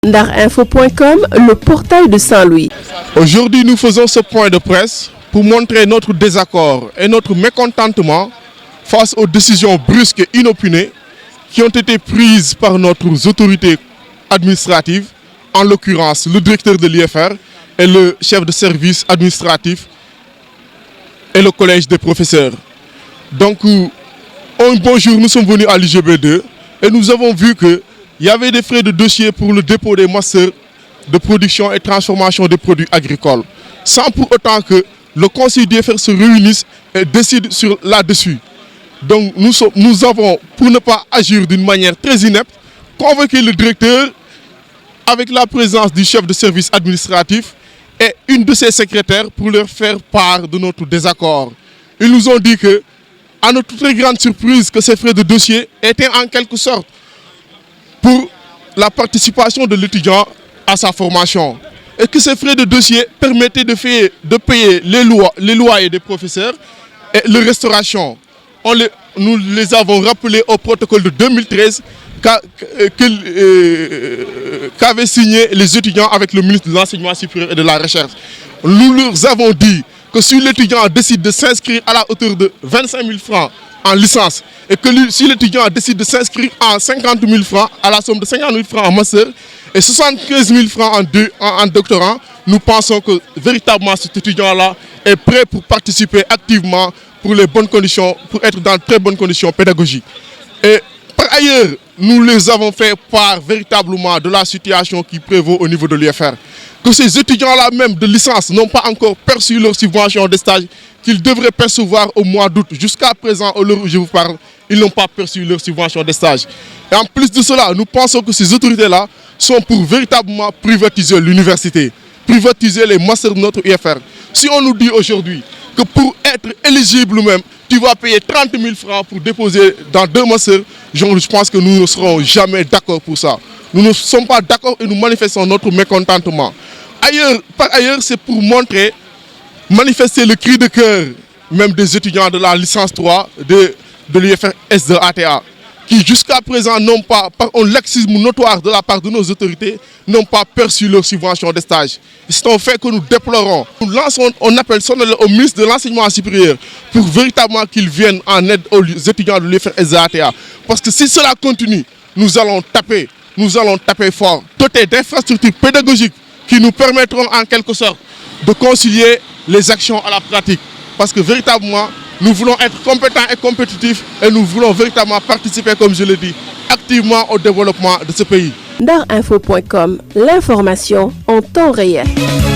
Darinfo.com, le portail de Saint-Louis. Aujourd'hui, nous faisons ce point de presse pour montrer notre désaccord et notre mécontentement face aux décisions brusques et inopinées qui ont été prises par nos autorités administratives, en l'occurrence le directeur de l'IFR et le chef de service administratif et le collège des professeurs. Donc, bonjour, nous sommes venus à l'IGB2 et nous avons vu qu'il y avait des frais de dossier pour le dépôt des masters de production et transformation des produits agricoles, sans pour autant que le conseil d'IFR se réunisse et décide là-dessus. Donc nous avons, pour ne pas agir d'une manière très inepte, convoqué le directeur avec la présence du chef de service administratif et une de ses secrétaires pour leur faire part de notre désaccord. Ils nous ont dit que, à notre très grande surprise, que ces frais de dossier étaient en quelque sorte pour la participation de l'étudiant à sa formation et que ces frais de dossier permettaient de payer les loyers des professeurs et la restauration. Nous les avons rappelés au protocole de 2013 qu'avaient signé les étudiants avec le ministre de l'Enseignement supérieur et de la Recherche. Nous leur avons dit que si l'étudiant décide de s'inscrire à la hauteur de 25 000 francs en licence et que si l'étudiant décide de s'inscrire en 50 000 francs à la somme de 50 000 francs en master et 75 000 francs en doctorant, nous pensons que véritablement cet étudiant-là est prêt pour participer activement pour les bonnes conditions, pour être dans de très bonnes conditions pédagogiques. Et par ailleurs, nous les avons fait part véritablement de la situation qui prévaut au niveau de l'IFR. Que ces étudiants-là même de licence n'ont pas encore perçu leur subvention de stage qu'ils devraient percevoir au mois d'août. Jusqu'à présent, au l'heure où je vous parle, ils n'ont pas perçu leur subvention de stage. Et en plus de cela, nous pensons que ces autorités-là sont pour véritablement privatiser l'université, privatiser les masters de notre IFR. Si on nous dit aujourd'hui que pour être éligible même, tu vas payer 30 000 francs pour déposer dans 2 masters, je pense que nous ne serons jamais d'accord pour ça. Nous ne sommes pas d'accord et nous manifestons notre mécontentement. Par ailleurs, c'est pour manifester le cri de cœur même des étudiants de la licence 3 de l'IFR S2ATA, qui jusqu'à présent n'ont pas, par un laxisme notoire de la part de nos autorités, n'ont pas perçu leur subvention de stage. C'est un fait que nous déplorons. Nous lançons un appel solennel au ministre de l'Enseignement supérieur pour véritablement qu'il vienne en aide aux étudiants de l'IFR S2ATA. Parce que si cela continue, nous allons taper fort. Dotés d'infrastructures pédagogiques qui nous permettront en quelque sorte de concilier les actions à la pratique. Parce que véritablement, nous voulons être compétents et compétitifs et nous voulons véritablement participer, comme je l'ai dit, activement au développement de ce pays. Darinfo.com, l'information en temps réel.